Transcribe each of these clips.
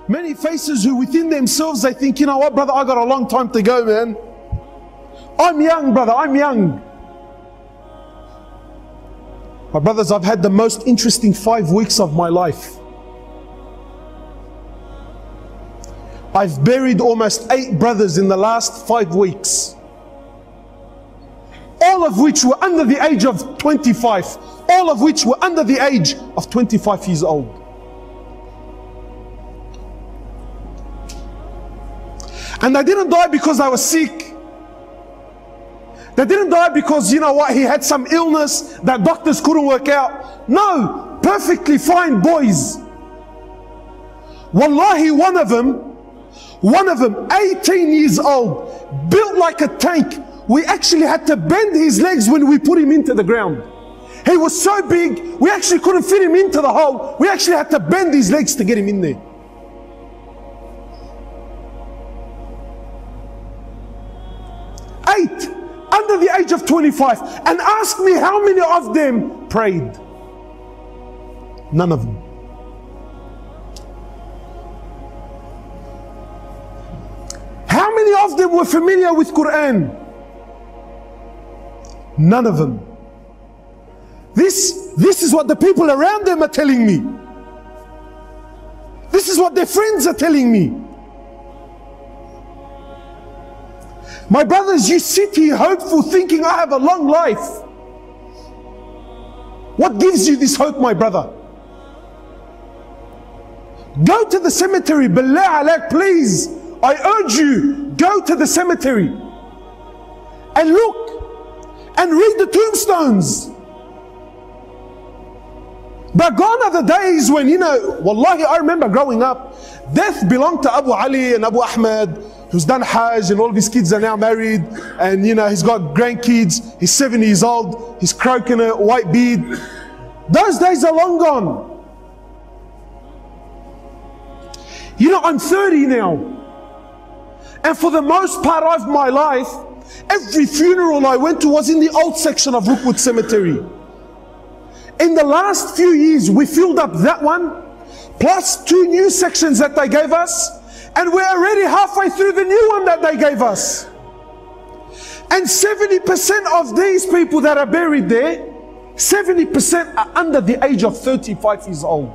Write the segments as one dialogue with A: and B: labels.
A: Many faces who within themselves they think, you know what, brother, I got a long time to go, man. I'm young, brother, I'm young. My brothers, I've had the most interesting 5 weeks of my life. I've buried almost 8 brothers in the last 5 weeks. All of which were under the age of 25. All of which were under the age of 25 years old. And they didn't die because they were sick. They didn't die because, you know what, he had some illness that doctors couldn't work out. No, perfectly fine boys. Wallahi, one of them, 18 years old, built like a tank. We actually had to bend his legs when we put him into the ground. He was so big, we actually couldn't fit him into the hole. We actually had to bend his legs to get him in there. Eight, under the age of 25. And ask me how many of them prayed. None of them. How many of them were familiar with Quran? None of them. This is what the people around them are telling me. This is what their friends are telling me. My brothers, you sit here hopeful thinking I have a long life. What gives you this hope, my brother? Go to the cemetery, billah alaik, please. I urge you, go to the cemetery and look and read the tombstones. But gone are the days when, you know, wallahi, I remember growing up, death belonged to Abu Ali and Abu Ahmed, who's done Hajj, and all of his kids are now married, and you know, he's got grandkids, he's 70 years old, he's croaking a white beard. Those days are long gone. You know, I'm 30 now, and for the most part of my life, every funeral I went to was in the old section of Rookwood Cemetery. In the last few years, we filled up that one, plus 2 new sections that they gave us, and we're already halfway through the new one that they gave us. And 70% of these people that are buried there, 70% are under the age of 35 years old.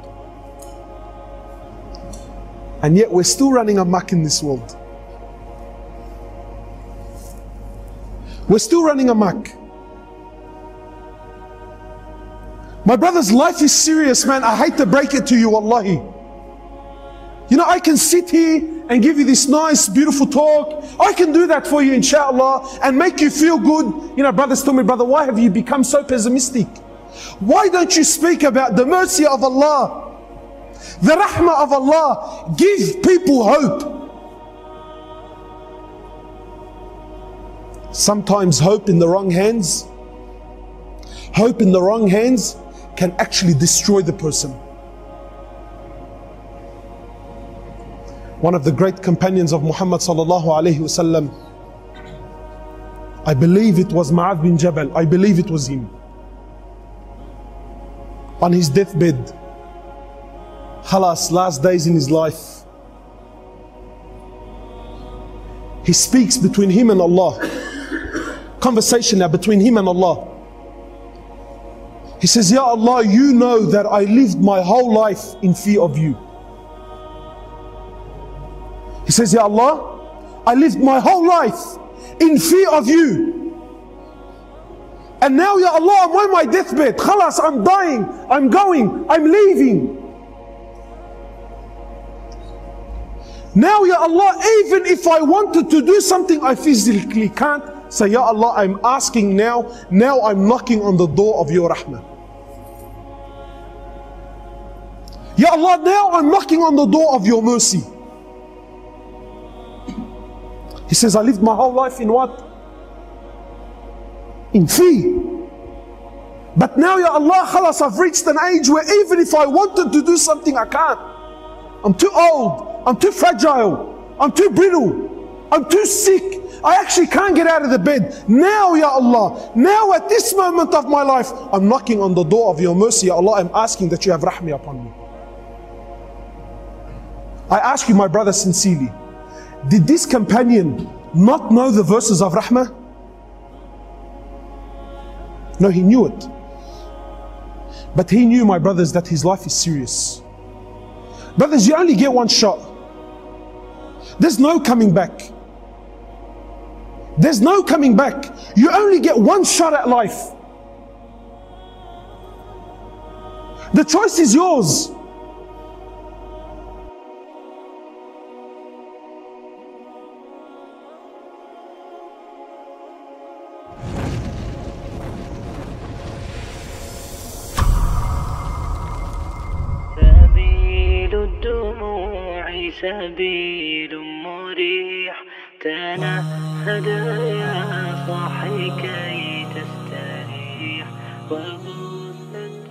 A: And yet we're still running amok in this world. We're still running amok. My brothers, life is serious, man. I hate to break it to you, wallahi. You know, I can sit here and give you this nice, beautiful talk. I can do that for you, inshallah, and make you feel good. You know, brothers tell me, brother, why have you become so pessimistic? Why don't you speak about the mercy of Allah, the rahmah of Allah? Give people hope. Sometimes hope in the wrong hands, can actually destroy the person. One of the great companions of Muhammad sallallahu alaihi wasallam, I believe it was Mu'adh bin Jabal, I believe it was him, on his deathbed, khalas, last days in his life, he speaks between him and Allah, conversation now between him and Allah. He says, Ya Allah, you know that I lived my whole life in fear of you. He says, Ya Allah, I lived my whole life in fear of you. And now, Ya Allah, I'm on my deathbed. Khalas, I'm dying, I'm going, I'm leaving. Now, Ya Allah, even if I wanted to do something I physically can't, say, Ya Allah, I'm asking now I'm knocking on the door of your rahmah. Ya Allah, now I'm knocking on the door of your mercy. He says, I lived my whole life in what? In fear. But now, Ya Allah, khalas, I've reached an age where even if I wanted to do something, I can't. I'm too old, I'm too fragile, I'm too brittle, I'm too sick. I actually can't get out of the bed. Now, Ya Allah, now at this moment of my life, I'm knocking on the door of your mercy. Ya Allah, I'm asking that you have rahmah upon me. I ask you, my brother, sincerely, did this companion not know the verses of Rahmah? No, he knew it. But he knew, my brothers, that his life is serious. Brothers, you only get one shot. There's no coming back. There's no coming back. You only get one shot at life. The choice is yours.
B: سبيل الدموع سبيل مريح تنهد يا صاحي كي تستريح وغصة